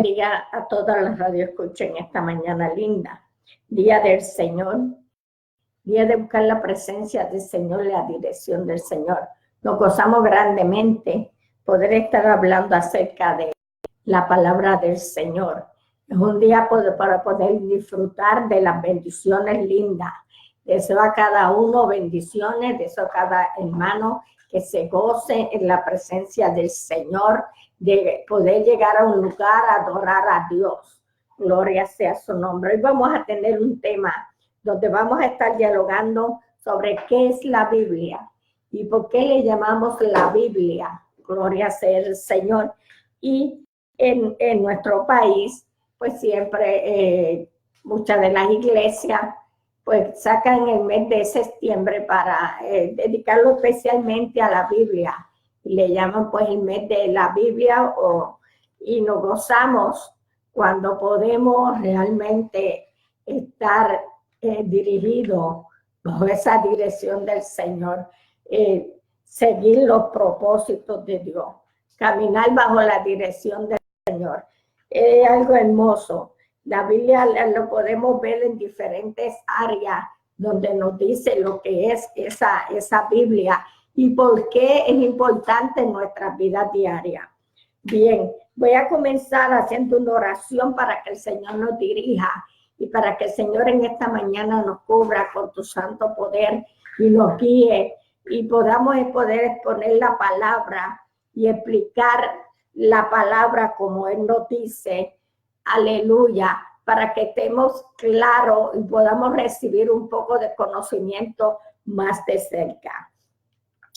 Día a todas las radioescuchas en esta mañana linda, día del Señor, día de buscar la presencia del Señor y la dirección del Señor. Nos gozamos grandemente poder estar hablando acerca de la palabra del Señor. Es un día para poder disfrutar de las bendiciones lindas. Deseo a cada uno bendiciones, deseo a cada hermano que se goce en la presencia del Señor, de poder llegar a un lugar a adorar a Dios. Gloria sea su nombre. Hoy vamos a tener un tema donde vamos a estar dialogando sobre qué es la Biblia y por qué le llamamos la Biblia. Gloria sea el Señor. Y en nuestro país, pues siempre muchas de las iglesias pues sacan el mes de septiembre para dedicarlo especialmente a la Biblia. Le llaman pues el mes de la Biblia y nos gozamos cuando podemos realmente estar dirigidos bajo esa dirección del Señor, seguir los propósitos de Dios, caminar bajo la dirección del Señor. Es algo hermoso. La Biblia lo podemos ver en diferentes áreas donde nos dice lo que es esa Biblia y por qué es importante en nuestras vidas diarias. Bien, voy a comenzar haciendo una oración para que el Señor nos dirija y para que el Señor en esta mañana nos cubra con tu santo poder y nos guíe y podamos poder exponer la palabra y explicar la palabra como Él nos dice. Aleluya, para que estemos claros y podamos recibir un poco de conocimiento más de cerca.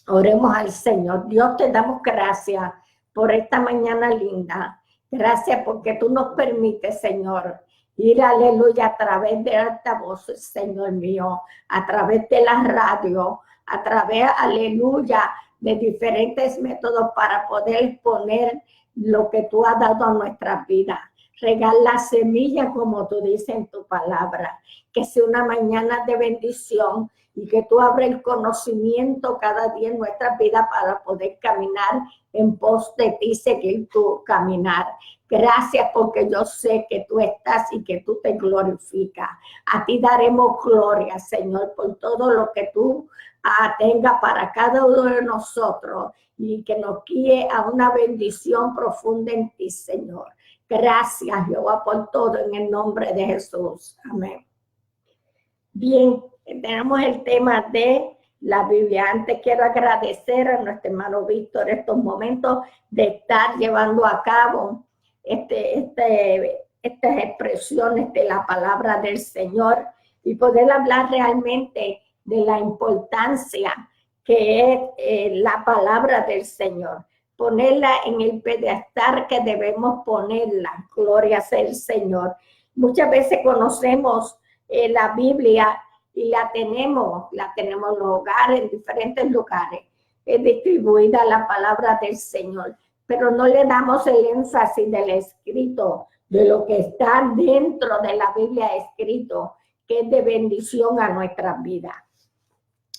Oremos al Señor. Dios, te damos gracias por esta mañana linda. Gracias porque tú nos permites, Señor, ir, aleluya, a través de altavoces, Señor mío, a través de la radio, a través, aleluya, de diferentes métodos para poder exponer lo que tú has dado a nuestras vidas. Regar la semilla, como tú dices en tu palabra, que sea una mañana de bendición y que tú abres el conocimiento cada día en nuestras vidas para poder caminar en pos de ti, seguir tu caminar. Gracias porque yo sé que tú estás y que tú te glorificas. A ti daremos gloria, Señor, por todo lo que tú tengas para cada uno de nosotros y que nos guíe a una bendición profunda en ti, Señor. Gracias, Jehová, por todo en el nombre de Jesús. Amén. Bien, tenemos el tema de la Biblia. Antes quiero agradecer a nuestro hermano Víctor estos momentos de estar llevando a cabo estas expresiones de la palabra del Señor y poder hablar realmente de la importancia que es la palabra del Señor. Ponerla en el pedestal que debemos ponerla. Gloria sea el Señor. Muchas veces conocemos la Biblia y la tenemos en los hogares, en diferentes lugares. Es distribuida la palabra del Señor, pero no le damos el énfasis del escrito, de lo que está dentro de la Biblia escrito, que es de bendición a nuestras vidas.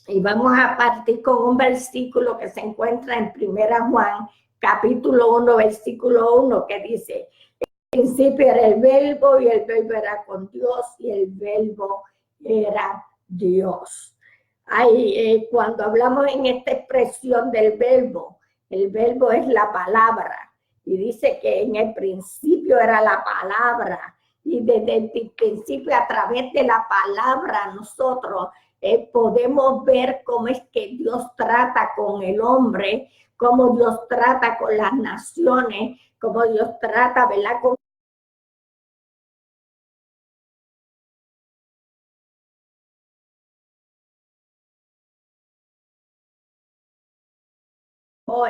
Y vamos a partir con un versículo que se encuentra en 1 Juan, capítulo 1, versículo 1, que dice: en principio era el verbo y el verbo era con Dios y el verbo era Dios. Cuando hablamos en esta expresión del verbo, el verbo es la palabra. Y dice que en el principio era la palabra. Y desde el principio, a través de la palabra, nosotros podemos ver cómo es que Dios trata con el hombre, cómo Dios trata con las naciones, cómo Dios trata, ¿verdad?, con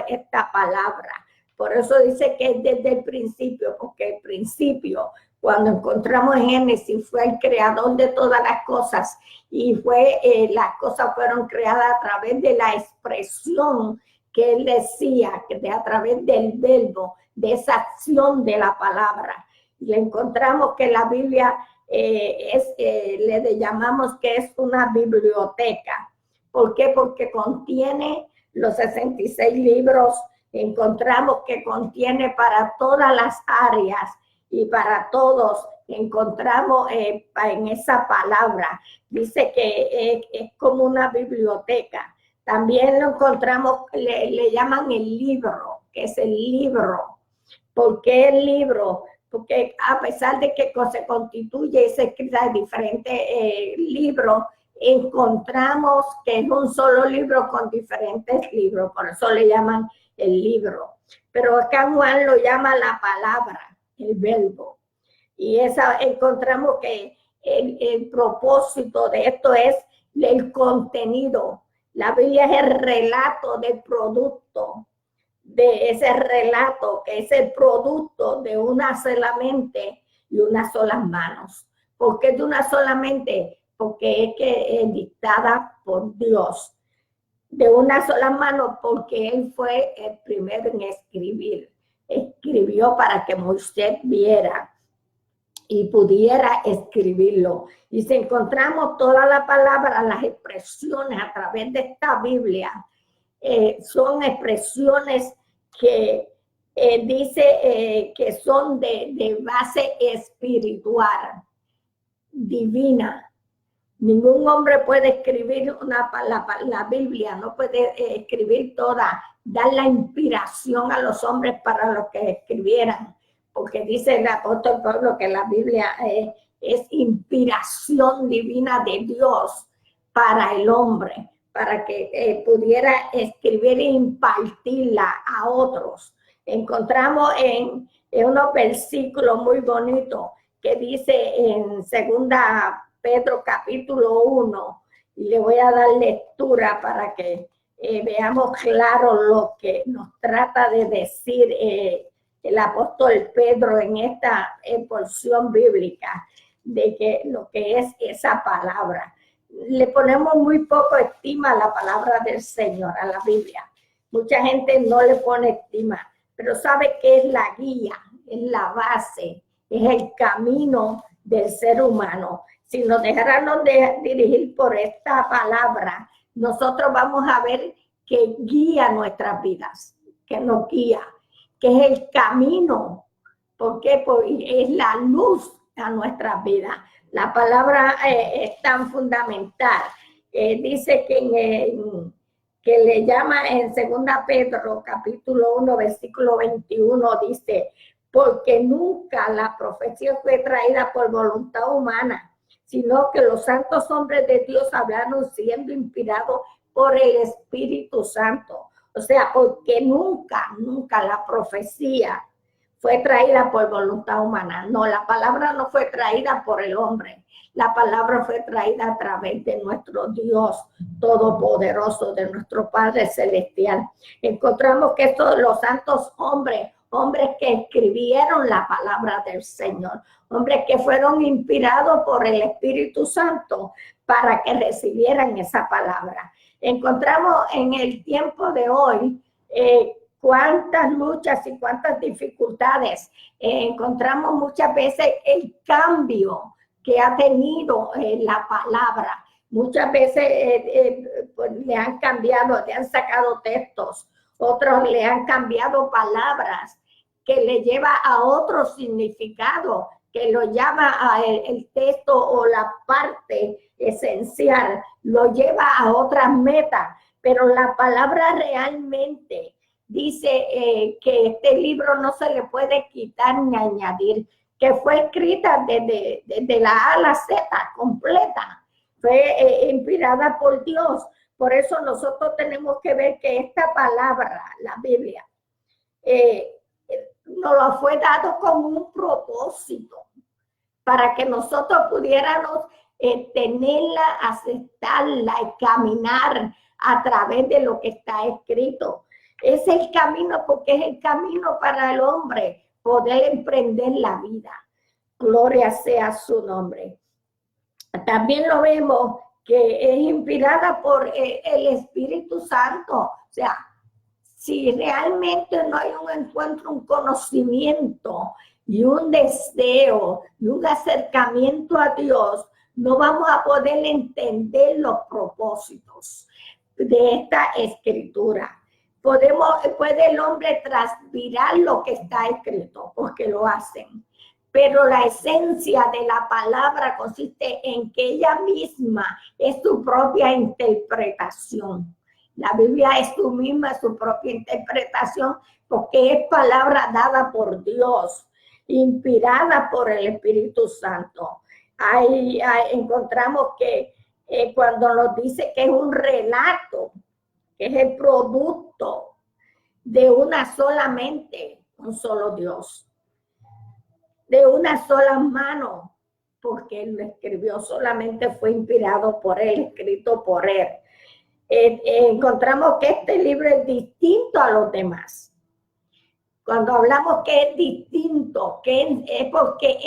esta palabra. Por eso dice que es desde el principio, porque el principio, cuando encontramos en Génesis, fue el creador de todas las cosas y las cosas fueron creadas a través de la expresión que él decía, que a través del verbo, de esa acción de la palabra. Y encontramos que la Biblia le llamamos que es una biblioteca. ¿Por qué? Porque contiene los 66 libros, encontramos que contiene para todas las áreas y para todos encontramos en esa palabra. Dice que es como una biblioteca. También lo encontramos, le llaman el libro, que es el libro. ¿Por qué el libro? Porque a pesar de que se constituye y se escrita en diferentes libros, encontramos que es un solo libro con diferentes libros, por eso le llaman el libro. Pero acá Juan lo llama la palabra, el verbo. Y encontramos que el propósito de esto es el contenido. La Biblia es el relato del producto, de ese relato que es el producto de una sola mente y unas solas manos. ¿Por qué de una sola mente? Porque es dictada por Dios. De una sola mano, porque él fue el primero en escribir. Escribió para que Moisés viera y pudiera escribirlo. Y si encontramos toda la palabra, las expresiones a través de esta Biblia, son expresiones que dice que son de base espiritual, divina. Ningún hombre puede escribir la Biblia, no puede escribir toda, dar la inspiración a los hombres para lo que escribieran, porque dice el apóstol Pablo que la Biblia es inspiración divina de Dios para el hombre, para que pudiera escribir e impartirla a otros. Encontramos en unos versículos muy bonitos que dice en segunda Pedro capítulo 1, y le voy a dar lectura para que veamos claro lo que nos trata de decir el apóstol Pedro en esta porción bíblica, de que lo que es esa palabra. Le ponemos muy poco estima a la palabra del Señor, a la Biblia. Mucha gente no le pone estima, pero sabe que es la guía, es la base, es el camino del ser humano. Si nos dejáramos de dirigir por esta palabra, nosotros vamos a ver que guía nuestras vidas, que nos guía, que es el camino, porque es la luz a nuestras vidas. La palabra es tan fundamental. Dice que le llama en 2 Pedro, capítulo 1, versículo 21, dice, porque nunca la profecía fue traída por voluntad humana, sino que los santos hombres de Dios hablaron siendo inspirados por el Espíritu Santo. O sea, porque nunca la profecía fue traída por voluntad humana. No, la palabra no fue traída por el hombre. La palabra fue traída a través de nuestro Dios todopoderoso, de nuestro Padre Celestial. Encontramos que estos los santos hombres que escribieron la palabra del Señor, hombres que fueron inspirados por el Espíritu Santo para que recibieran esa palabra. Encontramos en el tiempo de hoy cuántas luchas y cuántas dificultades. Encontramos muchas veces el cambio que ha tenido la palabra. Muchas veces pues le han cambiado, le han sacado textos, otros le han cambiado palabras que le lleva a otro significado, que lo llama a el texto o la parte esencial, lo lleva a otras metas, pero la palabra realmente dice que este libro no se le puede quitar ni añadir, que fue escrita desde la A a la Z, completa, fue inspirada por Dios. Por eso nosotros tenemos que ver que esta palabra, la Biblia, nos lo fue dado con un propósito, para que nosotros pudiéramos tenerla, aceptarla y caminar a través de lo que está escrito. Es el camino, porque es el camino para el hombre poder emprender la vida. Gloria sea su nombre. También lo vemos que es inspirada por el Espíritu Santo. O sea, si realmente no hay un encuentro, un conocimiento y un deseo y un acercamiento a Dios, no vamos a poder entender los propósitos de esta escritura. Puede el hombre transpirar lo que está escrito, porque lo hacen, pero la esencia de la palabra consiste en que ella misma es su propia interpretación. La Biblia es su misma, su propia interpretación, porque es palabra dada por Dios, inspirada por el Espíritu Santo. Ahí encontramos que cuando nos dice que es un relato, que es el producto de una sola mente, un solo Dios, de una sola mano, porque él lo escribió, solamente fue inspirado por él, escrito por él. Encontramos que este libro es distinto a los demás. Cuando hablamos que es distinto, que es porque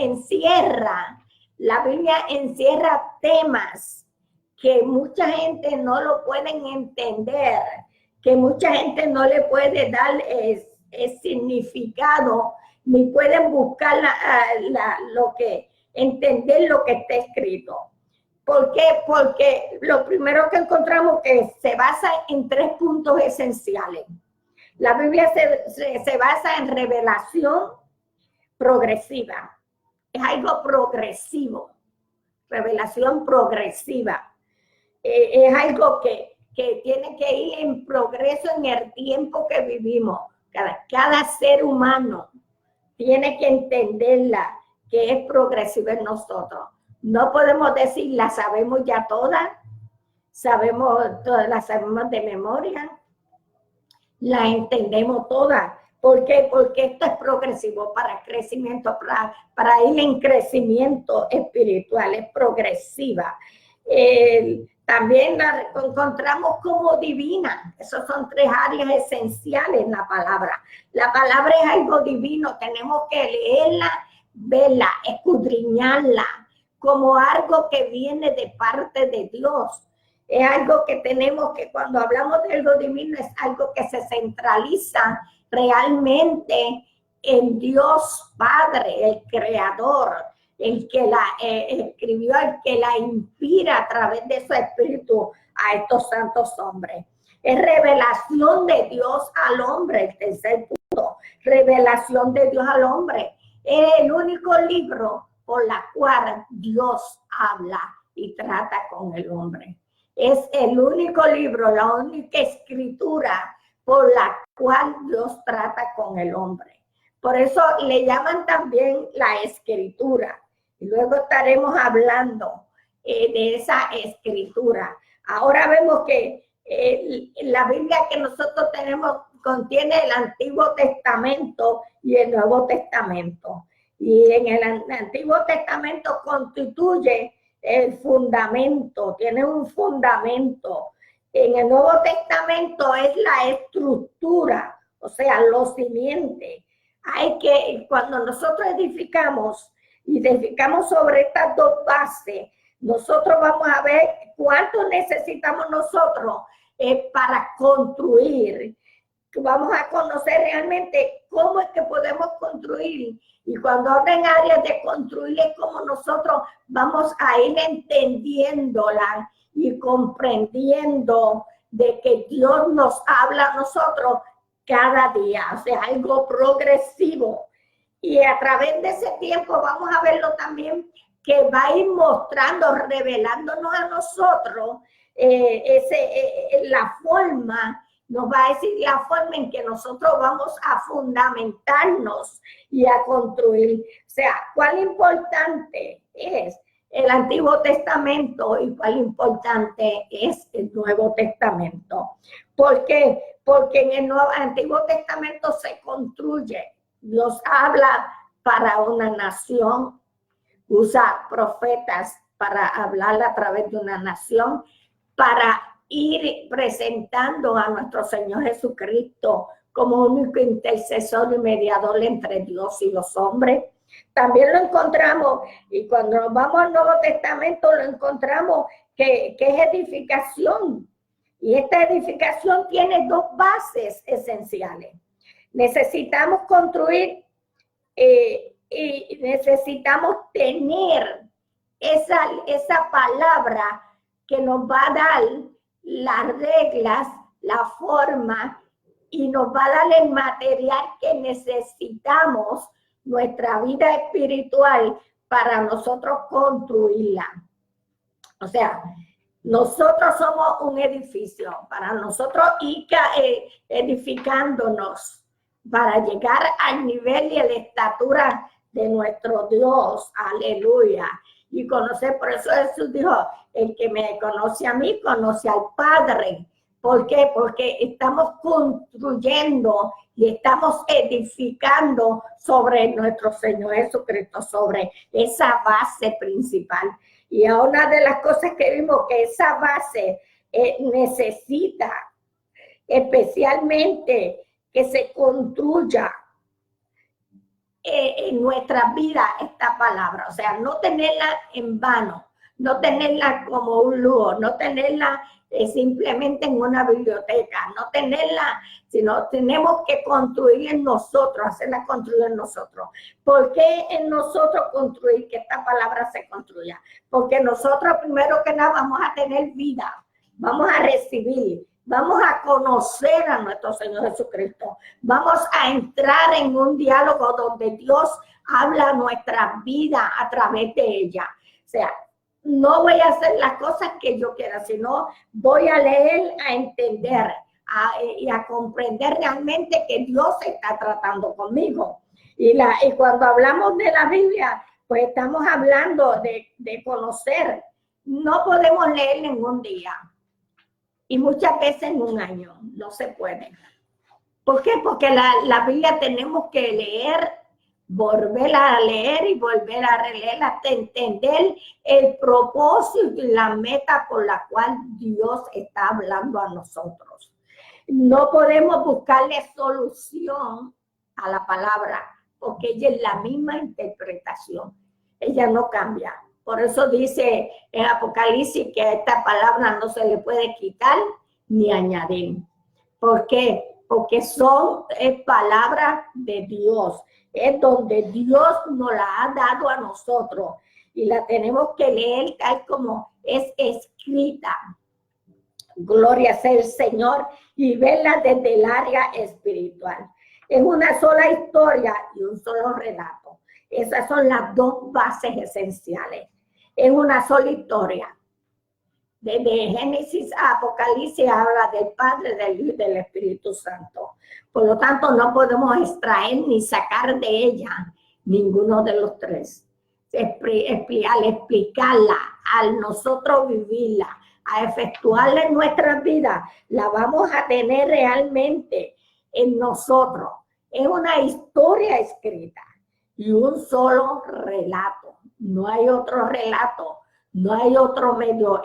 la Biblia encierra temas que mucha gente no lo pueden entender, que mucha gente no le puede dar significado, ni pueden buscar entender lo que está escrito. ¿Por qué? Porque lo primero que encontramos que se basa en 3 puntos esenciales. La Biblia se basa en revelación progresiva. Es algo progresivo. Revelación progresiva. Es algo que tiene que ir en progreso en el tiempo que vivimos. Cada ser humano tiene que entenderla, que es progresiva en nosotros. No podemos decir, la sabemos ya todas, la sabemos de memoria, la entendemos todas. ¿Por qué? Porque esto es progresivo para crecimiento, para ir en crecimiento espiritual, es progresiva. También la encontramos como divina. Esas son 3 áreas esenciales en la palabra. La palabra es algo divino, tenemos que leerla, verla, escudriñarla, como algo que viene de parte de Dios. Es algo que tenemos que, cuando hablamos de algo divino, es algo que se centraliza realmente en Dios Padre, el Creador, el que la escribió, el que la inspira a través de su espíritu a estos santos hombres. Es revelación de Dios al hombre, el tercer punto, revelación de Dios al hombre. Es el único libro por la cual Dios habla y trata con el hombre. Es el único libro, la única escritura por la cual Dios trata con el hombre. Por eso le llaman también la escritura. Y luego estaremos hablando de esa escritura. Ahora vemos que la Biblia que nosotros tenemos contiene el Antiguo Testamento y el Nuevo Testamento. Y en el Antiguo Testamento constituye el fundamento, tiene un fundamento. En el Nuevo Testamento es la estructura, o sea, los simientes. Cuando nosotros edificamos sobre estas 2 bases, nosotros vamos a ver cuánto necesitamos nosotros para construir. Vamos a conocer realmente cómo es que podemos construir. Y cuando hablen áreas de construir, es como nosotros vamos a ir entendiéndola y comprendiendo de que Dios nos habla a nosotros cada día. O sea, algo progresivo. Y a través de ese tiempo vamos a verlo también, que va a ir mostrando, revelándonos a nosotros la forma, nos va a decir la forma en que nosotros vamos a fundamentarnos y a construir. O sea, cuál importante es el Antiguo Testamento y cuál importante es el Nuevo Testamento. ¿Por qué? Porque en el Antiguo Testamento se construye. Dios habla para una nación, usa profetas para hablar a través de una nación, para ir presentando a nuestro Señor Jesucristo como único intercesor y mediador entre Dios y los hombres. También lo encontramos, y cuando nos vamos al Nuevo Testamento lo encontramos que es edificación. Y esta edificación tiene 2 bases esenciales. Necesitamos construir y necesitamos tener esa palabra que nos va a dar las reglas, la forma, y nos va a dar el material que necesitamos nuestra vida espiritual para nosotros construirla. O sea, nosotros somos un edificio, para nosotros ir edificándonos para llegar al nivel y a la estatura de nuestro Dios, aleluya, y conocer. Por eso Jesús dijo, el que me conoce a mí, conoce al Padre. ¿Por qué? Porque estamos construyendo y estamos edificando sobre nuestro Señor Jesucristo, sobre esa base principal. Y una de las cosas que vimos, que esa base necesita especialmente que se construya en nuestra vida esta palabra. O sea, no tenerla en vano, no tenerla como un lujo, no tenerla simplemente en una biblioteca, no tenerla, sino tenemos que construir en nosotros, hacerla construir en nosotros. ¿Por qué en nosotros construir que esta palabra se construya? Porque nosotros primero que nada vamos a tener vida, vamos a recibir, vamos a conocer a nuestro Señor Jesucristo, vamos a entrar en un diálogo donde Dios habla nuestra vida a través de ella. O sea, no voy a hacer las cosas que yo quiera, sino voy a leer, a entender y a comprender realmente que Dios está tratando conmigo. Y cuando hablamos de la Biblia, pues estamos hablando de conocer. No podemos leer en un día y muchas veces en un año. No se puede. ¿Por qué? Porque la Biblia tenemos que leer, volverla a leer y volver a releerla hasta entender el propósito y la meta por la cual Dios está hablando a nosotros. No podemos buscarle solución a la palabra porque ella es la misma interpretación. Ella no cambia. Por eso dice en Apocalipsis que a esta palabra no se le puede quitar ni añadir. ¿Por qué? Porque es palabra de Dios. Es donde Dios nos la ha dado a nosotros y la tenemos que leer tal como es escrita. Gloria sea el Señor, y verla desde el área espiritual. Es una sola historia y un solo relato. Esas son las dos bases esenciales. Es una sola historia. Desde Génesis a Apocalipsis habla del Padre, del Hijo y del Espíritu Santo. Por lo tanto, no podemos extraer ni sacar de ella ninguno de los tres. Al explicarla, al nosotros vivirla, a efectuarla en nuestras vidas, la vamos a tener realmente en nosotros. Es una historia escrita y un solo relato. No hay otro relato. No hay otro medio,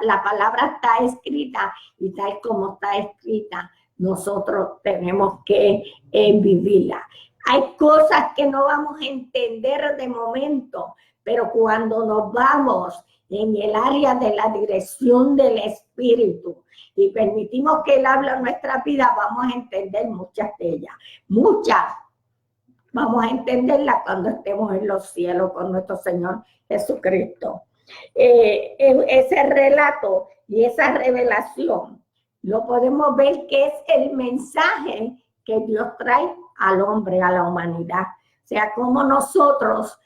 la palabra está escrita y tal como está escrita, nosotros tenemos que vivirla. Hay cosas que no vamos a entender de momento, pero cuando nos vamos en el área de la dirección del Espíritu y permitimos que Él hable en nuestra vida, vamos a entender muchas de ellas, muchas. Vamos a entenderla cuando estemos en los cielos con nuestro Señor Jesucristo. Ese relato y esa revelación lo podemos ver que es el mensaje que Dios trae al hombre, a la humanidad. O sea, cómo nosotros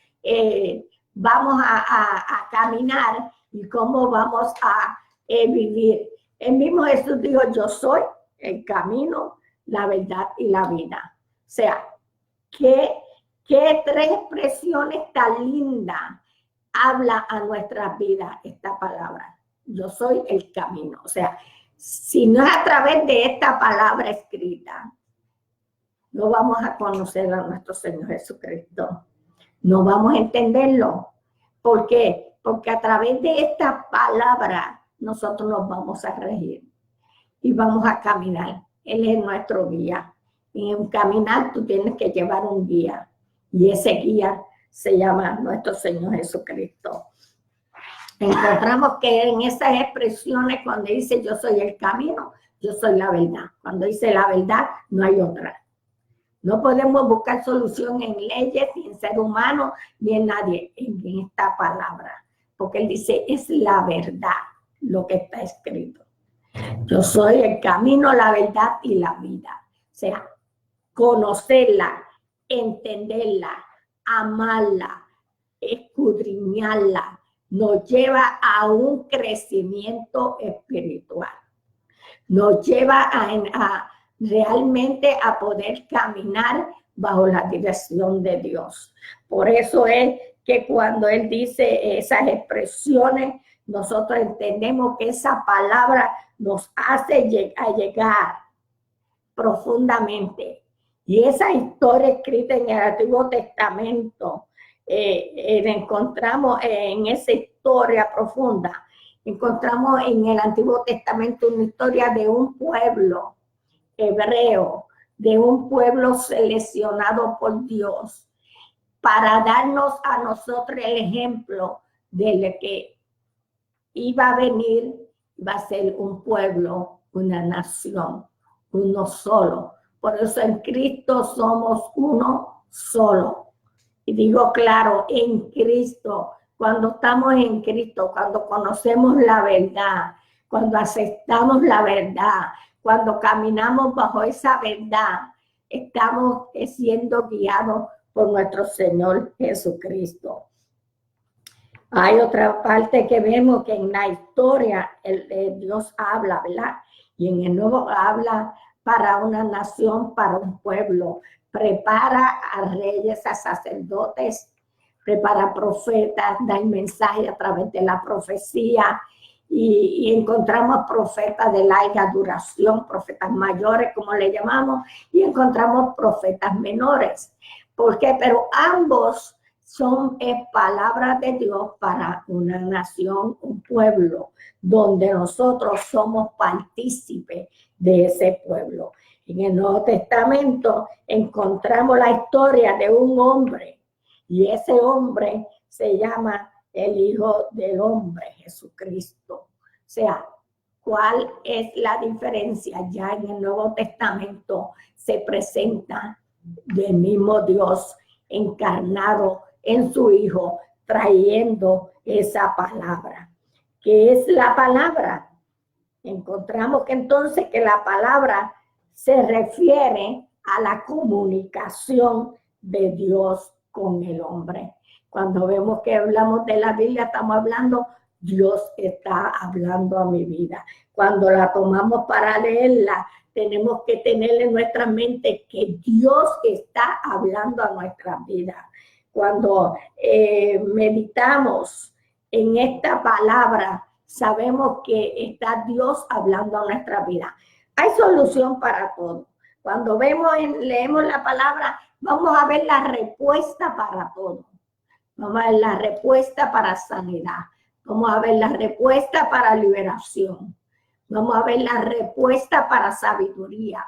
vamos a caminar y cómo vamos a vivir. El mismo Jesús dijo, yo soy el camino, la verdad y la vida. O sea, ¿qué tres expresiones tan lindas habla a nuestras vidas esta palabra? Yo soy el camino. O sea, si no es a través de esta palabra escrita, no vamos a conocer a nuestro Señor Jesucristo. No vamos a entenderlo. ¿Por qué? Porque a través de esta palabra nosotros nos vamos a regir y vamos a caminar. Él es nuestro guía. Y en caminar tú tienes que llevar un guía. Y ese guía se llama nuestro Señor Jesucristo. Encontramos que en esas expresiones, cuando dice yo soy el camino, yo soy la verdad. Cuando dice la verdad, no hay otra. No podemos buscar solución en leyes, ni en ser humano, ni en nadie, en esta palabra. Porque Él dice, es la verdad lo que está escrito. Yo soy el camino, la verdad y la vida. O sea, conocerla, entenderla, amarla, escudriñarla, nos lleva a un crecimiento espiritual. Nos lleva a realmente a poder caminar bajo la dirección de Dios. Por eso es que cuando Él dice esas expresiones, nosotros entendemos que esa palabra nos hace llegar profundamente. Y esa historia escrita en el Antiguo Testamento, encontramos en esa historia profunda, encontramos en el Antiguo Testamento una historia de un pueblo hebreo, de un pueblo seleccionado por Dios para darnos a nosotros el ejemplo de lo que iba a venir, va a ser un pueblo, una nación, uno solo. Por eso en Cristo somos uno solo. Y digo claro, en Cristo, cuando estamos en Cristo, cuando conocemos la verdad, cuando aceptamos la verdad, cuando caminamos bajo esa verdad, estamos siendo guiados por nuestro Señor Jesucristo. Hay otra parte que vemos que en la historia Dios habla, ¿verdad? Y en el Nuevo habla para una nación, para un pueblo. Prepara a reyes, a sacerdotes, prepara profetas, da el mensaje a través de la profecía. Y encontramos profetas de larga duración, profetas mayores, como le llamamos, y encontramos profetas menores. ¿Por qué? Pero ambos son palabras de Dios para una nación, un pueblo, donde nosotros somos partícipes de ese pueblo. En el Nuevo Testamento encontramos la historia de un hombre, y ese hombre se llama el Hijo del Hombre, Jesucristo. O sea, ¿cuál es la diferencia? Ya en el Nuevo Testamento se presenta del mismo Dios encarnado en su Hijo, trayendo esa palabra. ¿Qué es la palabra? Encontramos que entonces que la palabra se refiere a la comunicación de Dios con el hombre. Cuando vemos que hablamos de la Biblia, estamos hablando, Dios está hablando a mi vida. Cuando la tomamos para leerla, tenemos que tener en nuestra mente que Dios está hablando a nuestra vida. Cuando meditamos en esta palabra, sabemos que está Dios hablando a nuestra vida. Hay solución para todo. Cuando leemos la palabra, vamos a ver la respuesta para todo. Vamos a ver la respuesta para sanidad. Vamos a ver la respuesta para liberación. Vamos a ver la respuesta para sabiduría.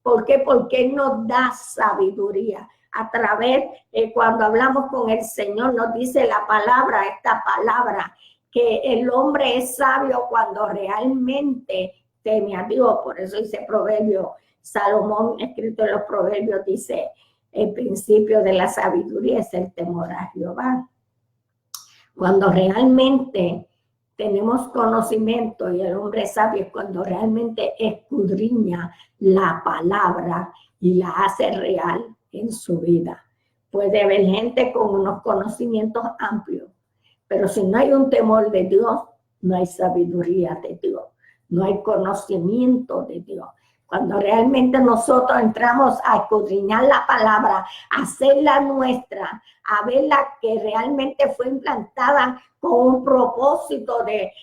¿Por qué? Porque Él nos da sabiduría. A través, cuando hablamos con el Señor, nos dice la palabra, esta palabra, que el hombre es sabio cuando realmente teme a Dios. Por eso dice Proverbio, Salomón, escrito en los Proverbios, dice, el principio de la sabiduría es el temor a Jehová. Cuando realmente tenemos conocimiento y el hombre sabio es cuando realmente escudriña la palabra y la hace real en su vida. Puede haber gente con unos conocimientos amplios, pero si no hay un temor de Dios, no hay sabiduría de Dios, no hay conocimiento de Dios. Cuando realmente nosotros entramos a escudriñar la palabra, a hacerla nuestra, a verla que realmente fue implantada con un propósito de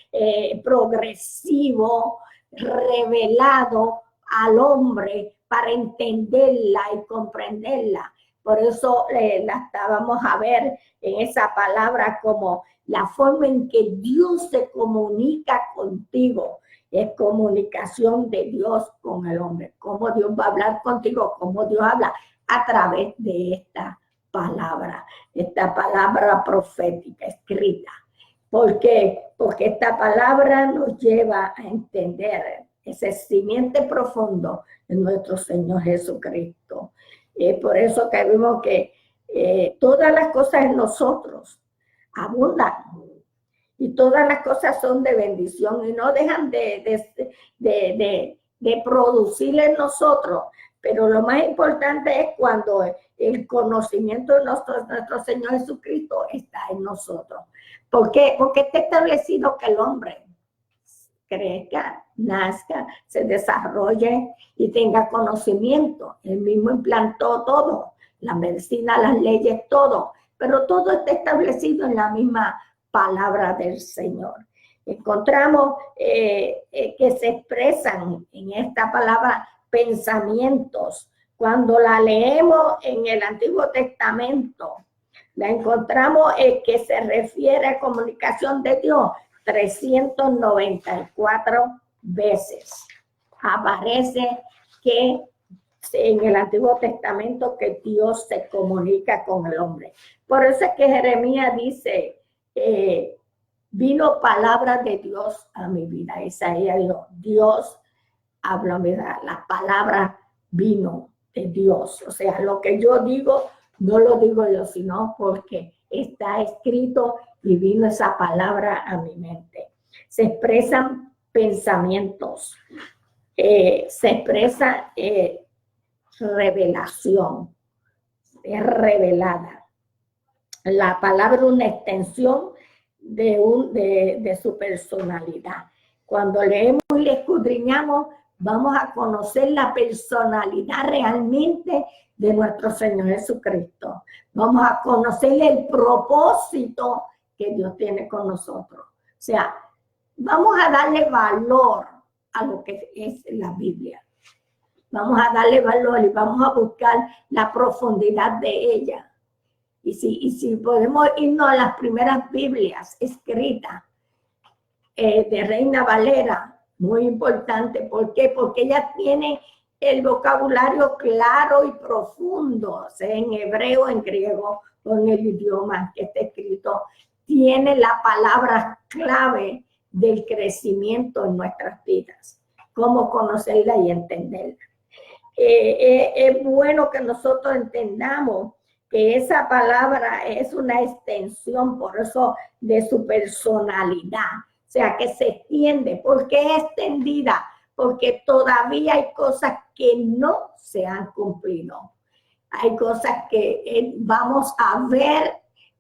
progresivo, revelado al hombre para entenderla y comprenderla. Por eso la estábamos a ver en esa palabra como la forma en que Dios se comunica contigo. Es comunicación de Dios con el hombre. Cómo Dios va a hablar contigo, cómo Dios habla a través de esta palabra profética escrita. ¿Por qué? Porque esta palabra nos lleva a entender ese simiente profundo de nuestro Señor Jesucristo. Por eso que vemos que todas las cosas en nosotros abundan. Y todas las cosas son de bendición y no dejan de producir en nosotros Pero lo más importante es cuando el conocimiento de nuestro Señor Jesucristo está en nosotros. ¿Por qué? Porque está establecido que el hombre crezca, nazca, se desarrolle y tenga conocimiento. Él mismo implantó todo, la medicina, las leyes, todo, pero todo está establecido en la misma palabra del Señor. Encontramos que se expresan en esta palabra pensamientos. Cuando la leemos en el Antiguo Testamento, la encontramos que se refiere a comunicación de Dios 394 veces. Aparece que en el Antiguo Testamento que Dios se comunica con el hombre. Por eso es que Jeremías dice, vino palabra de Dios a mi vida. Isaías dijo, Dios habló a mi vida. La palabra vino de Dios. O sea, lo que yo digo, no lo digo yo, sino porque está escrito y vino esa palabra a mi mente. Se expresan pensamientos, se expresa revelación, es revelada. La palabra es una extensión de su personalidad. Cuando leemos y le escudriñamos, vamos a conocer la personalidad realmente de nuestro Señor Jesucristo. Vamos a conocer el propósito que Dios tiene con nosotros. O sea, vamos a darle valor a lo que es la Biblia. Vamos a darle valor y vamos a buscar la profundidad de ella. Y si podemos irnos a las primeras Biblias escritas de Reina Valera, muy importante. ¿Por qué? Porque ella tiene el vocabulario claro y profundo, sea en hebreo, en griego o en el idioma que está escrito. Tiene la palabra clave del crecimiento en nuestras vidas. Cómo conocerla y entenderla. Es bueno que nosotros entendamos que esa palabra es una extensión, por eso, de su personalidad. O sea, que se extiende. ¿Por qué extendida? Porque todavía hay cosas que no se han cumplido. Hay cosas que vamos a ver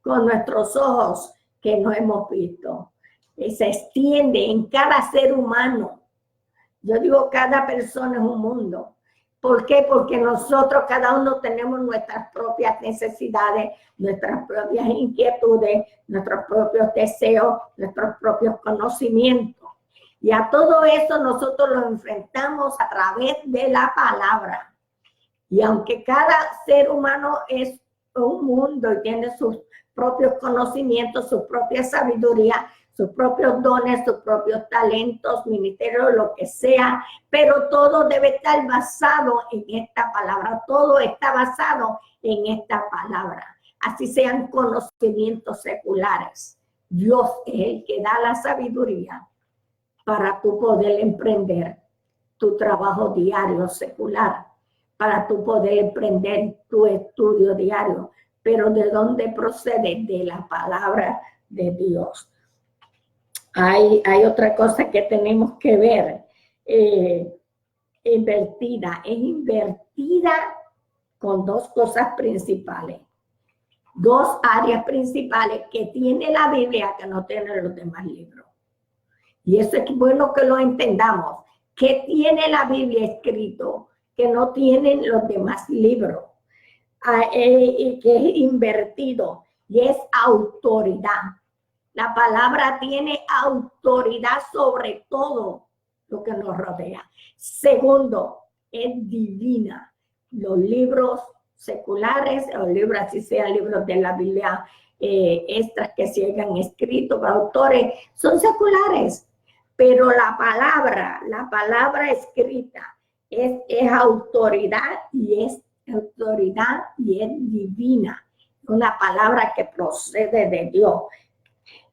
con nuestros ojos que no hemos visto. Y se extiende en cada ser humano. Yo digo, cada persona es un mundo. ¿Por qué? Porque nosotros, cada uno, tenemos nuestras propias necesidades, nuestras propias inquietudes, nuestros propios deseos, nuestros propios conocimientos. Y a todo eso nosotros lo enfrentamos a través de la palabra. Y aunque cada ser humano es un mundo y tiene sus propios conocimientos, su propia sabiduría, sus propios dones, sus propios talentos, ministerios, lo que sea, pero todo debe estar basado en esta palabra. Todo está basado en esta palabra. Así sean conocimientos seculares. Dios es el que da la sabiduría para tú poder emprender tu trabajo diario secular, para tú poder emprender tu estudio diario. Pero ¿de dónde procede? De la palabra de Dios. Hay otra cosa que tenemos que ver, invertida. Es invertida con dos cosas principales, dos áreas principales que tiene la Biblia que no tienen los demás libros. Y eso es bueno que lo entendamos. ¿Qué tiene la Biblia escrito que no tienen los demás libros? Y que es invertido y es autoridad. La palabra tiene autoridad sobre todo lo que nos rodea. Segundo, es divina. Los libros seculares, los libros, así sean libros de la Biblia extras que se hayan escrito por autores, son seculares. Pero la palabra escrita es autoridad y es divina. Una palabra que procede de Dios.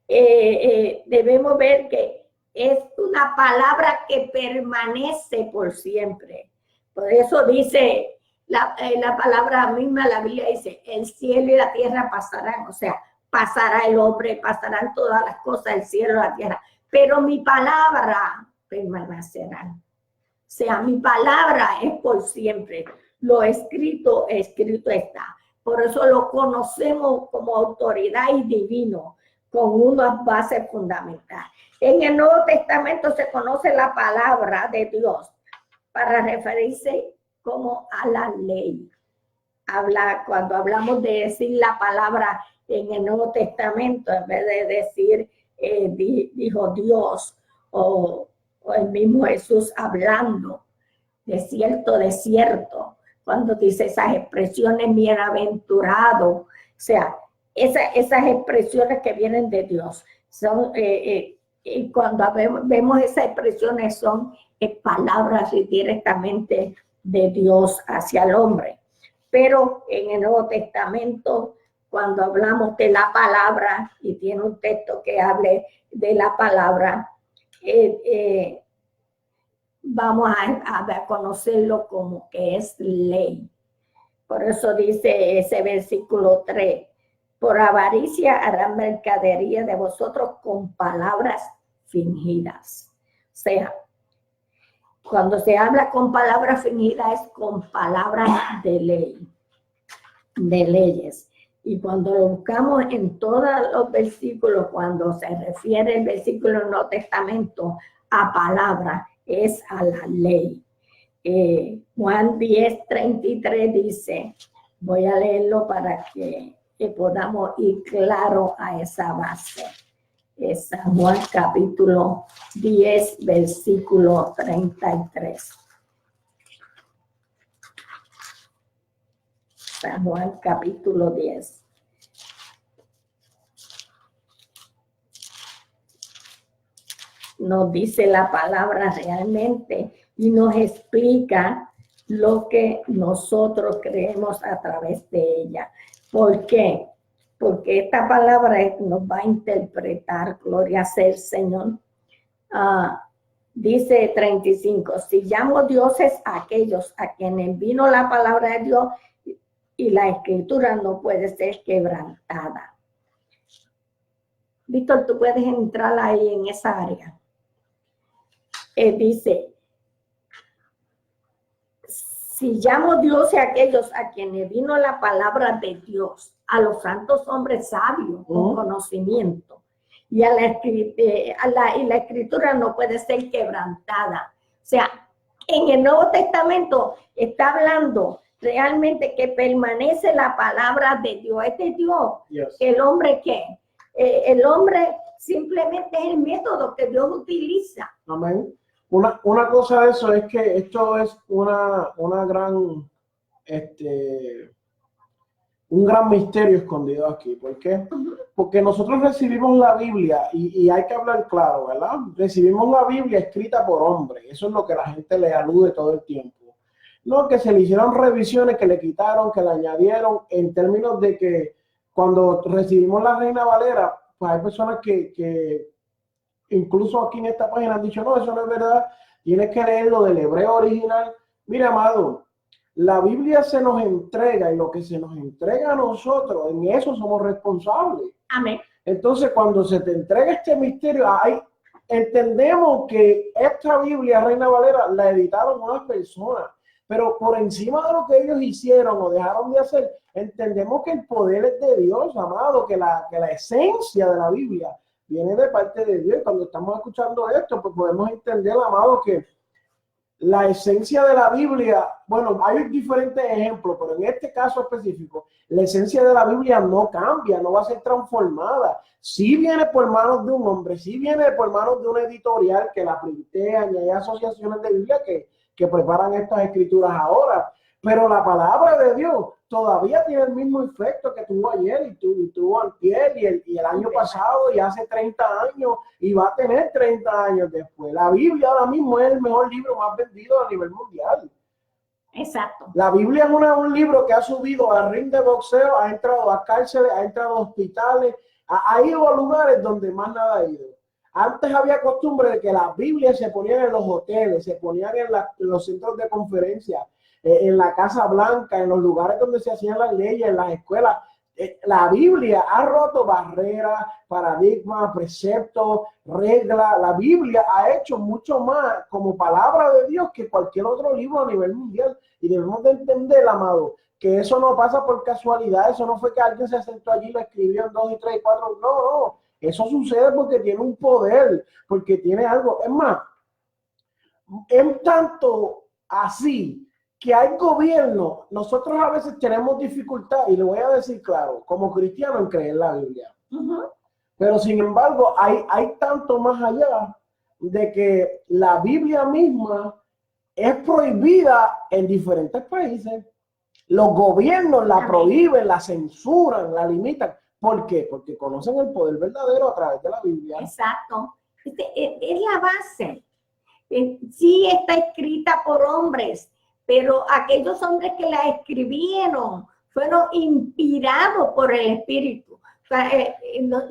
Debemos ver que es una palabra que permanece por siempre. Por eso dice la palabra misma, la Biblia dice, el cielo y la tierra pasarán, o sea, pasará el hombre, pasarán todas las cosas, el cielo y la tierra, pero mi palabra permanecerá. sea, mi palabra es por siempre. Lo escrito, escrito está. Por eso lo conocemos como autoridad y divino, con unas bases fundamentales. En el Nuevo Testamento se conoce la palabra de Dios para referirse como a la ley. Cuando hablamos de decir la palabra en el Nuevo Testamento, en vez de decir dijo Dios o el mismo Jesús hablando, de cierto, cuando dice esas expresiones bienaventurado, o sea, esas expresiones que vienen de Dios, son, y cuando vemos esas expresiones son palabras directamente de Dios hacia el hombre. Pero en el Nuevo Testamento, cuando hablamos de la palabra, y tiene un texto que hable de la palabra, vamos a conocerlo como que es ley. Por eso dice ese versículo 3, por avaricia harán mercadería de vosotros con palabras fingidas. O sea, cuando se habla con palabras fingidas es con palabras de ley, de leyes. Y cuando lo buscamos en todos los versículos, cuando se refiere el versículo del Nuevo Testamento a palabra, es a la ley. Juan 10:33 dice, voy a leerlo para que podamos ir claro a esa base. Es San Juan capítulo 10, versículo 33. San Juan capítulo 10. Nos dice la palabra realmente y nos explica lo que nosotros creemos a través de ella. ¿Por qué? Porque esta palabra nos va a interpretar, gloria sea el Señor. Dice 35, si llamo dioses a aquellos a quienes vino la palabra de Dios y la escritura no puede ser quebrantada. Víctor, tú puedes entrar ahí en esa área. Dice, si llamo dioses a aquellos a quienes vino la palabra de Dios, a los santos hombres sabios con conocimiento, y la escritura no puede ser quebrantada. O sea, en el Nuevo Testamento está hablando realmente que permanece la palabra de Dios. Este es Dios. Yes. ¿El hombre qué? El hombre simplemente es el método que Dios utiliza. Amén. Una cosa de eso es que esto es una gran, un gran misterio escondido aquí. ¿Por qué? Porque nosotros recibimos la Biblia y hay que hablar claro, ¿verdad? Recibimos la Biblia escrita por hombres. Eso es lo que la gente le alude todo el tiempo. No, que se le hicieron revisiones, que le quitaron, que le añadieron, en términos de que cuando recibimos la Reina Valera, pues hay personas que incluso aquí en esta página han dicho, no, eso no es verdad, tienes que leerlo del hebreo original. Mira, amado, la Biblia se nos entrega y lo que se nos entrega a nosotros, en eso somos responsables. Amén. Entonces, cuando se te entrega este misterio, entendemos que esta Biblia, Reina Valera, la editaron unas personas, pero por encima de lo que ellos hicieron o dejaron de hacer, entendemos que el poder es de Dios, amado, que la esencia de la Biblia viene de parte de Dios. Cuando estamos escuchando esto, pues podemos entender, amado, que la esencia de la Biblia, bueno, hay diferentes ejemplos, pero en este caso específico, la esencia de la Biblia no cambia, no va a ser transformada. Sí viene por manos de un hombre, sí viene por manos de una editorial que la printean, y hay asociaciones de Biblia que preparan estas escrituras ahora, pero la palabra de Dios todavía tiene el mismo efecto que tuvo ayer y tuvo antier y el año pasado y hace 30 años y va a tener 30 años después. La Biblia ahora mismo es el mejor libro más vendido a nivel mundial. Exacto. La Biblia es un libro que ha subido al ring de boxeo, ha entrado a cárceles, ha entrado a hospitales, ha ido a lugares donde más nada ha ido. Antes había costumbre de que las Biblias se ponían en los hoteles, se ponían en los centros de conferencia, en la Casa Blanca, en los lugares donde se hacían las leyes, en las escuelas. La Biblia ha roto barreras, paradigmas, preceptos, reglas. La Biblia ha hecho mucho más como palabra de Dios que cualquier otro libro a nivel mundial. Y debemos de entender, amado, que eso no pasa por casualidad. Eso no fue que alguien se sentó allí y lo escribió en 2 y 3 y 4. No. Eso sucede porque tiene un poder, porque tiene algo. Es más, es tanto así que hay gobierno, nosotros a veces tenemos dificultad, y le voy a decir claro, como cristiano en creer la Biblia. Pero sin embargo, hay tanto más allá de que la Biblia misma es prohibida en diferentes países. Los gobiernos la prohíben, la censuran, la limitan. ¿Por qué? Porque conocen el poder verdadero a través de la Biblia. Exacto. Es la base. Sí está escrita por hombres, pero aquellos hombres que la escribieron fueron inspirados por el Espíritu. O sea,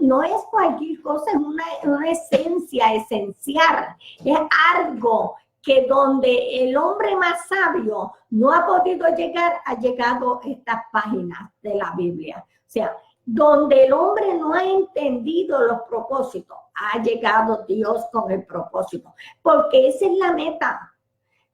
no es cualquier cosa, es una esencia esencial. Es algo que donde el hombre más sabio no ha podido llegar, ha llegado a estas páginas de la Biblia. O sea, donde el hombre no ha entendido los propósitos, ha llegado Dios con el propósito, porque esa es la meta.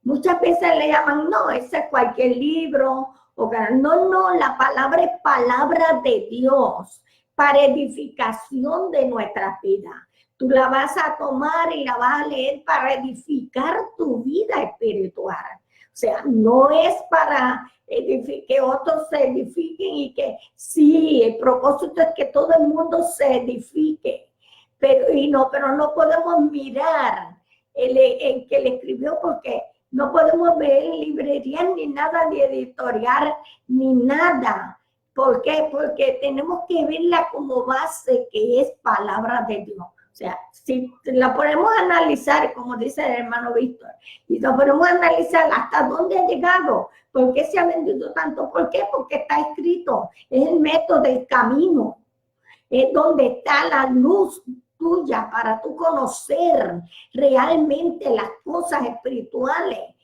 Muchas veces le llaman, no, ese es cualquier libro, no, la palabra es palabra de Dios para edificación de nuestras vidas. Tú la vas a tomar y la vas a leer para edificar tu vida espiritual. O sea, no es para que otros se edifiquen y que sí, el propósito es que todo el mundo se edifique. Pero no podemos mirar el que le escribió, porque no podemos ver librerías ni nada, ni editorial, ni nada. ¿Por qué? Porque tenemos que verla como base, que es palabra de Dios. O sea, si la podemos analizar, como dice el hermano Víctor, y la podemos analizar hasta dónde ha llegado, por qué se ha vendido tanto, ¿por qué? Porque está escrito, es el método del camino, es donde está la luz tuya para tú conocer realmente las cosas espirituales.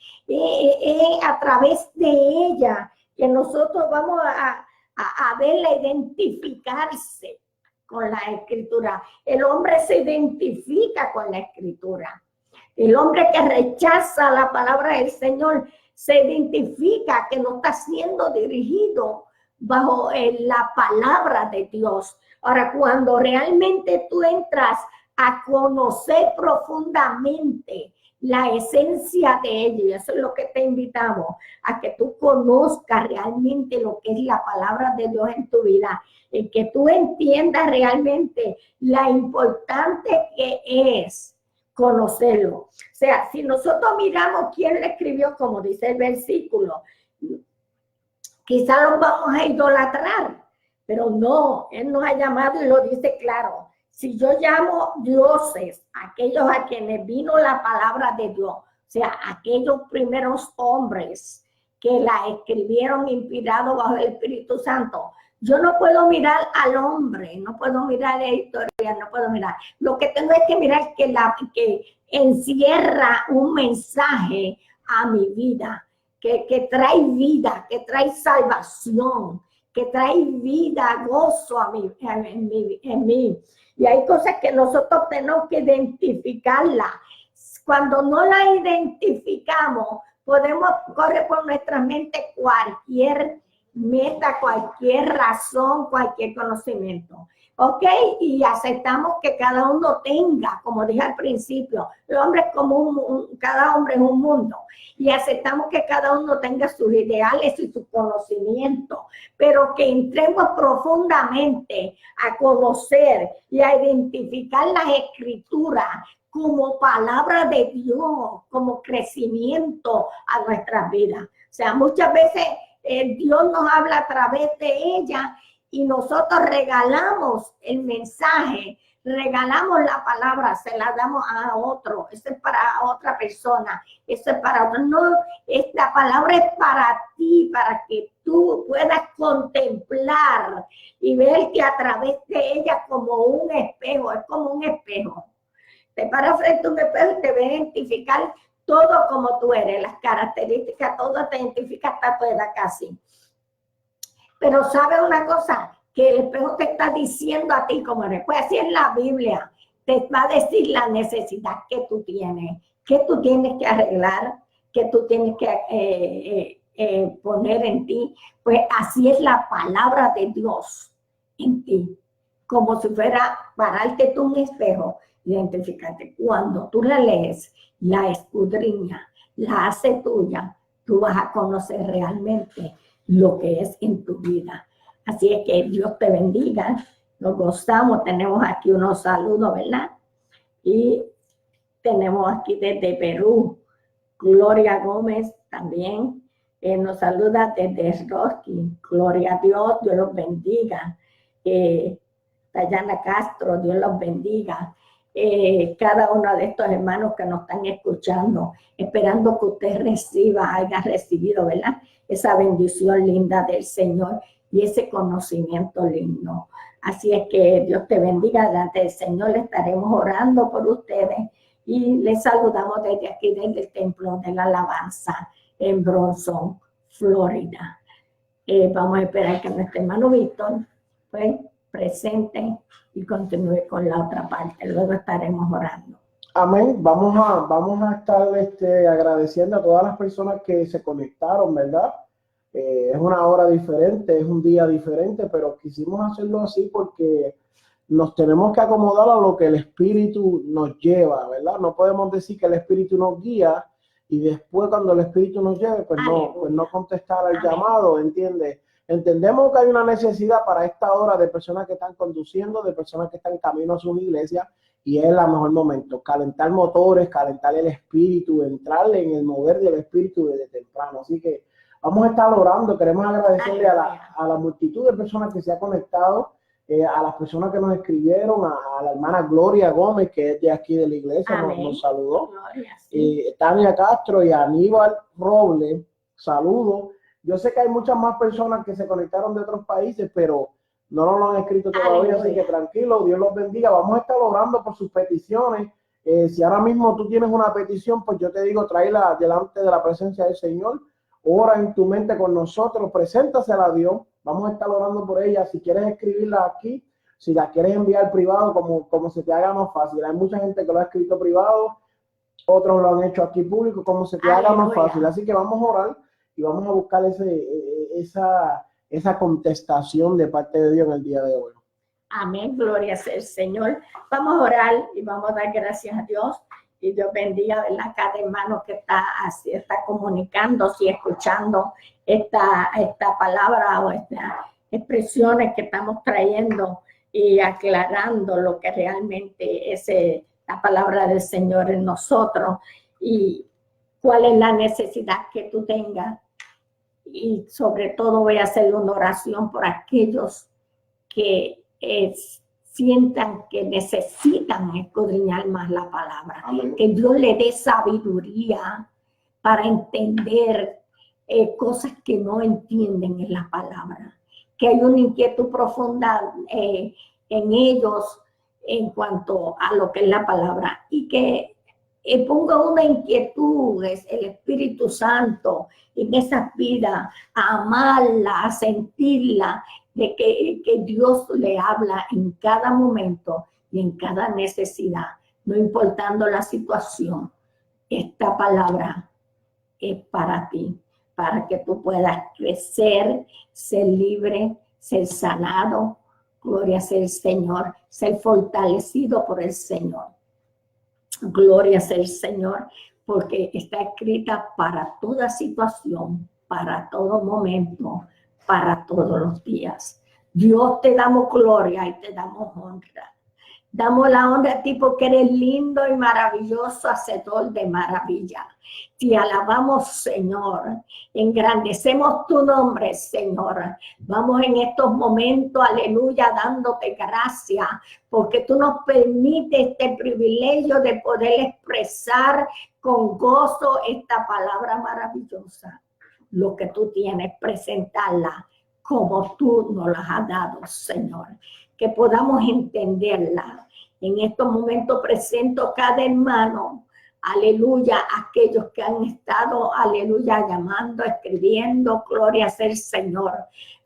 A través de ella que nosotros vamos a verla identificarse con la escritura. El hombre se identifica con la escritura. El hombre que rechaza la palabra del Señor se identifica que no está siendo dirigido bajo la palabra de Dios. Ahora, cuando realmente tú entras a conocer profundamente la esencia de ello, y eso es lo que te invitamos, a que tú conozcas realmente lo que es la palabra de Dios en tu vida, en que tú entiendas realmente la importante que es conocerlo. O sea, si nosotros miramos quién le escribió, como dice el versículo, quizás los vamos a idolatrar, pero no, Él nos ha llamado y lo dice claro. Si yo llamo dioses, aquellos a quienes vino la palabra de Dios, o sea, aquellos primeros hombres que la escribieron inspirados bajo el Espíritu Santo, yo no puedo mirar al hombre, no puedo mirar la historia, no puedo mirar. Lo que tengo es que mirar que encierra un mensaje a mi vida, que trae vida, que trae salvación, que trae vida, gozo a mí, en mí. Y hay cosas que nosotros tenemos que identificarlas. Cuando no la identificamos, podemos correr por nuestra mente cualquier meta, cualquier razón, cualquier conocimiento. ¿Ok? Y aceptamos que cada uno tenga, como dije al principio, el hombre es como cada hombre es un mundo. Y aceptamos que cada uno tenga sus ideales y sus conocimientos, pero que entremos profundamente a conocer y a identificar las escrituras como palabra de Dios, como crecimiento a nuestras vidas. O sea, muchas veces Dios nos habla a través de ella y nosotros regalamos el mensaje, regalamos la palabra, se la damos a otro, eso es para otra persona, eso es para otro. No, esta palabra es para ti, para que tú puedas contemplar y verte a través de ella como un espejo, es como un espejo. Te paras frente a un espejo y te ves identificar todo como tú eres, las características, todo te identifica hasta tu edad casi. Pero ¿sabe una cosa? que el espejo te está diciendo a ti, como después así en la Biblia, te va a decir la necesidad que tú tienes que arreglar, que tú tienes que poner en ti. Pues así es la palabra de Dios en ti, como si fuera pararte tú un espejo, identificarte. Cuando tú la lees, la escudriñas, la haces tuya, tú vas a conocer realmente lo que es en tu vida. Así es que Dios te bendiga. Nos gozamos. Tenemos aquí unos saludos, ¿verdad? Y tenemos aquí desde Perú, Gloria Gómez también. Nos saluda desde Rocky. Gloria a Dios, Dios los bendiga. Dayana Castro, Dios los bendiga. Cada uno de estos hermanos que nos están escuchando, esperando que usted haya recibido, ¿verdad? Esa bendición linda del Señor y ese conocimiento lindo. Así es que Dios te bendiga. Delante del Señor le estaremos orando por ustedes y les saludamos desde aquí, desde el Templo de la Alabanza en Bronson, Florida. Vamos a esperar que nuestro hermano Víctor pues presente y continúe con la otra parte. Luego estaremos orando. Amén. Vamos a estar agradeciendo a todas las personas que se conectaron, ¿verdad? Es una hora diferente, es un día diferente, pero quisimos hacerlo así porque nos tenemos que acomodar a lo que el Espíritu nos lleva, ¿verdad? No podemos decir que el Espíritu nos guía y después cuando el Espíritu nos lleve, pues no contestar al llamado, ¿entiendes? Entendemos que hay una necesidad para esta hora de personas que están conduciendo, de personas que están en camino a sus iglesias, y es el mejor momento, calentar motores, calentar el espíritu, entrarle en el mover del espíritu desde temprano. Así que vamos a estar orando. Queremos agradecerle a la multitud de personas que se ha conectado, a las personas que nos escribieron, a la hermana Gloria Gómez, que es de aquí de la iglesia, nos saludó. Gloria, sí. Tania Castro y Aníbal Robles, saludos. Yo sé que hay muchas más personas que se conectaron de otros países, pero no nos lo han escrito todavía, así que tranquilo, Dios los bendiga. Vamos a estar orando por sus peticiones. Si ahora mismo tú tienes una petición, pues yo te digo, tráela delante de la presencia del Señor. Ora en tu mente con nosotros, preséntasela a Dios. Vamos a estar orando por ella. Si quieres escribirla aquí, si la quieres enviar privado, como se te haga más fácil. Hay mucha gente que lo ha escrito privado, otros lo han hecho aquí público, como se te haga más fácil. Así que vamos a orar y vamos a buscar esa contestación de parte de Dios en el día de hoy. Amén, gloria sea el Señor. Vamos a orar y vamos a dar gracias a Dios. Y Dios bendiga, ¿verdad? Cada hermano que está comunicándose y escuchando esta palabra o estas expresiones que estamos trayendo y aclarando lo que realmente es la palabra del Señor en nosotros y cuál es la necesidad que tú tengas. Y sobre todo voy a hacer una oración por aquellos que sientan que necesitan escudriñar más la palabra. Amén. Que Dios le dé sabiduría para entender cosas que no entienden en la palabra. Que hay una inquietud profunda en ellos en cuanto a lo que es la palabra y que ponga una inquietud, es el Espíritu Santo en esa vida, a amarla, a sentirla, de que Dios le habla en cada momento y en cada necesidad, no importando la situación. Esta palabra es para ti, para que tú puedas crecer, ser libre, ser sanado, gloria sea el Señor, ser fortalecido por el Señor. Gloria sea el Señor, porque está escrita para toda situación, para todo momento, para todos los días. Dios, te damos gloria y te damos honra. Damos la honra a ti porque eres lindo y maravilloso, hacedor de maravilla. Te alabamos, Señor. Engrandecemos tu nombre, Señor. Vamos en estos momentos, aleluya, dándote gracias, porque tú nos permites este privilegio de poder expresar con gozo esta palabra maravillosa. Lo que tú tienes, presentarla como tú nos la has dado, Señor. Que podamos entenderla. En estos momentos presento cada hermano aleluya, aquellos que han estado, aleluya, llamando, escribiendo, gloria sea el Señor.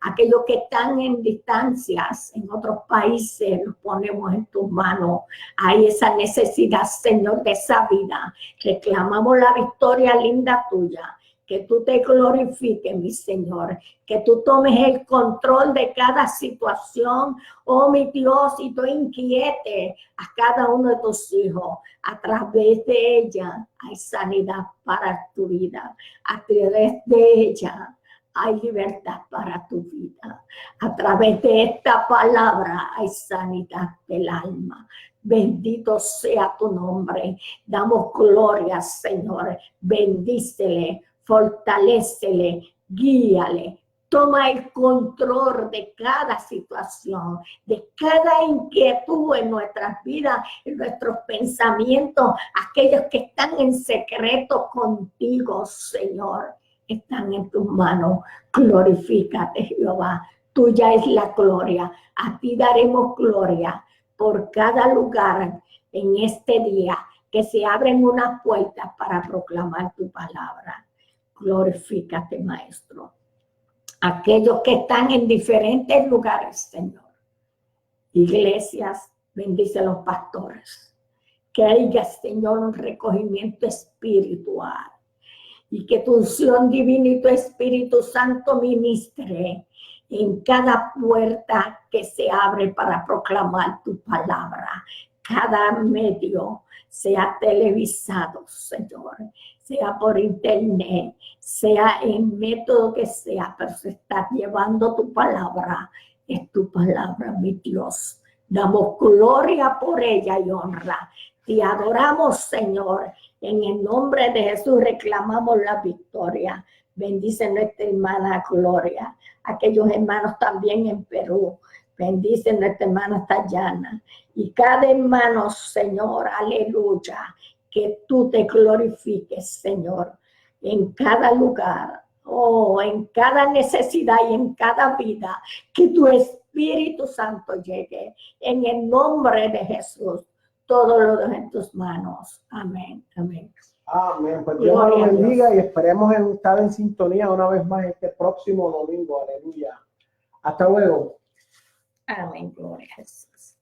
Aquellos que están en distancias, en otros países, los ponemos en tus manos. Hay esa necesidad, Señor, de esa vida. Reclamamos la victoria linda tuya. Que tú te glorifiques, mi Señor, que tú tomes el control de cada situación, oh mi Dios, y tú inquietes a cada uno de tus hijos. A través de ella hay sanidad para tu vida, a través de ella hay libertad para tu vida, a través de esta palabra hay sanidad del alma. Bendito sea tu nombre, damos gloria, Señor, bendícele, fortalécele, guíale, toma el control de cada situación, de cada inquietud en nuestras vidas, en nuestros pensamientos, aquellos que están en secreto contigo, Señor, están en tus manos. Glorifícate, Jehová, tuya es la gloria, a ti daremos gloria por cada lugar en este día que se abren unas puertas para proclamar tu palabra. Glorifícate, Maestro. Aquellos que están en diferentes lugares, Señor. Iglesias, bendice a los pastores. Que haya, Señor, un recogimiento espiritual. Y que tu unción divina y tu Espíritu Santo ministre en cada puerta que se abre para proclamar tu palabra. Cada medio sea televisado, Señor, sea por internet, sea en método que sea, pero se está llevando tu palabra. Es tu palabra, mi Dios. Damos gloria por ella y honra. Te adoramos, Señor. En el nombre de Jesús reclamamos la victoria. Bendice nuestra hermana Gloria. Aquellos hermanos también en Perú. Bendice nuestra hermana Tayana. Y cada hermano, Señor, aleluya. Que tú te glorifiques, Señor, en cada lugar. Oh, en cada necesidad y en cada vida. Que tu Espíritu Santo llegue. En el nombre de Jesús. Todo lo dejo en tus manos. Amén. Amén. Amén. Pues Dios nos bendiga y esperemos estar en sintonía una vez más este próximo domingo. Aleluya. Hasta luego. Amén. Gloria a Jesús.